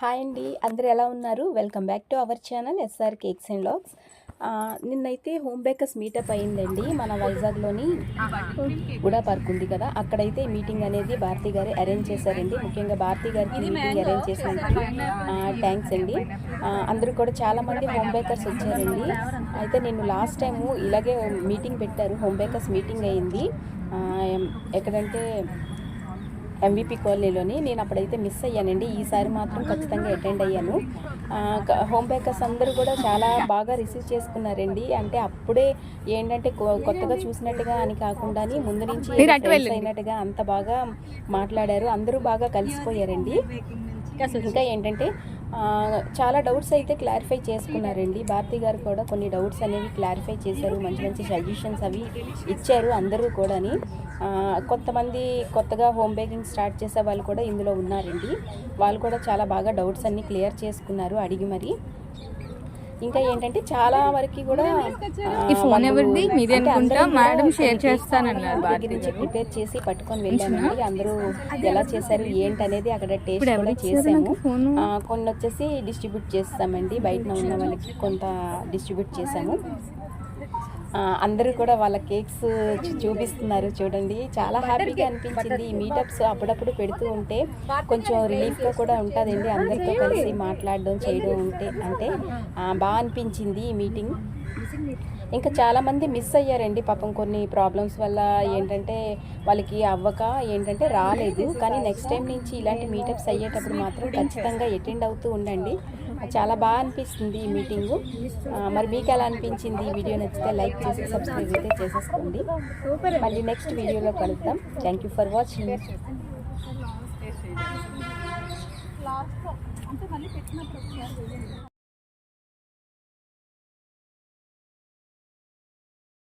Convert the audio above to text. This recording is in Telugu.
హాయ్ అండి, అందరూ ఎలా ఉన్నారు? Welcome back to our channel SR cakes and vlogs. నిన్నైతే హోమ్ బేకర్స్ మీటప్ అయిందండి. మన వైజాగ్లోని గుడా పార్క్ ఉంది కదా, అక్కడైతే మీటింగ్ అనేది భారతి గారు అరేంజ్ చేశారండి. ముఖ్యంగా భారతి గారికి మీటింగ్ అరేంజ్ చేసినందుకు థ్యాంక్స్ అండి. అందరూ కూడా చాలామంది హోమ్ బేకర్స్ వచ్చారండి. అయితే నేను లాస్ట్ టైము ఇలాగే మీటింగ్ పెట్టారు, హోమ్ బేకర్స్ మీటింగ్ అయింది. ఎక్కడంటే ఎంవిపి కాలనీలోని. నేను అప్పుడైతే మిస్ అయ్యానండి. ఈసారి మాత్రం ఖచ్చితంగా అటెండ్ అయ్యాను. హోమ్ బేకర్స్ అందరూ కూడా చాలా బాగా రిసీవ్ చేసుకున్నారండి. అంటే అప్పుడే ఏంటంటే కొత్తగా చూసినట్టుగా అని కాకుండా ముందు నుంచి అయినట్టుగా అంత బాగా మాట్లాడారు. అందరూ బాగా కలిసిపోయారండి. ఇంకా ఏంటంటే చాలా డౌట్స్ అయితే క్లారిఫై చేసుకున్నారండి. భారతి గారు కూడా కొన్ని డౌట్స్ అనేవి క్లారిఫై చేశారు. మంచి మంచి సజెషన్స్ అవి ఇచ్చారు అందరూ కూడాని. కొంతమంది కొత్తగా హోమ్ బేకింగ్ స్టార్ట్ చేసే వాళ్ళు కూడా ఇందులో ఉన్నారండి. వాళ్ళు కూడా చాలా బాగా డౌట్స్ అన్నీ క్లియర్ చేసుకున్నారు అడిగి మరి. ఇంకా ఏంటంటే చాలా వరకు కూడా ప్రిపేర్ చేసి పట్టుకొని వెళ్ళామండి. అందరూ ఎలా చేశారు ఏంటి అనేది అక్కడ టేస్ట్ కూడా చేసాము. కొన్ని వచ్చేసి డిస్ట్రిబ్యూట్ చేస్తామండి, బయట ఉన్న వాళ్ళకి కొంత డిస్ట్రిబ్యూట్ చేసాము. అందరూ కూడా వాళ్ళ కేక్స్ చూపిస్తున్నారు చూడండి. చాలా హ్యాపీగా అనిపించింది. ఈ మీటప్స్ అప్పుడప్పుడు పెడుతూ ఉంటే కొంచెం రిలీఫ్గా కూడా ఉంటుందండి. అందరితో కలిసి మాట్లాడడం చేయడం అంటే బాగా అనిపించింది ఈ మీటింగ్. ఇంకా చాలామంది మిస్ అయ్యారండి పాపం, కొన్ని ప్రాబ్లమ్స్ వల్ల ఏంటంటే వాళ్ళకి అవ్వక ఏంటంటే రాలేదు. కానీ నెక్స్ట్ టైం నుంచి ఇలాంటి మీటప్స్ అయ్యేటప్పుడు మాత్రం ఖచ్చితంగా అటెండ్ అవుతూ ఉండండి. చాలా బాగా అనిపిస్తుంది ఈ మీటింగు. మరి మీకు ఎలా అనిపించింది? ఈ వీడియో నచ్చితే లైక్ చేసి సబ్స్క్రైబ్ అయితే చేసేసుకోండి. మళ్ళీ నెక్స్ట్ వీడియోలో కలుద్దాం. Thank you for watching.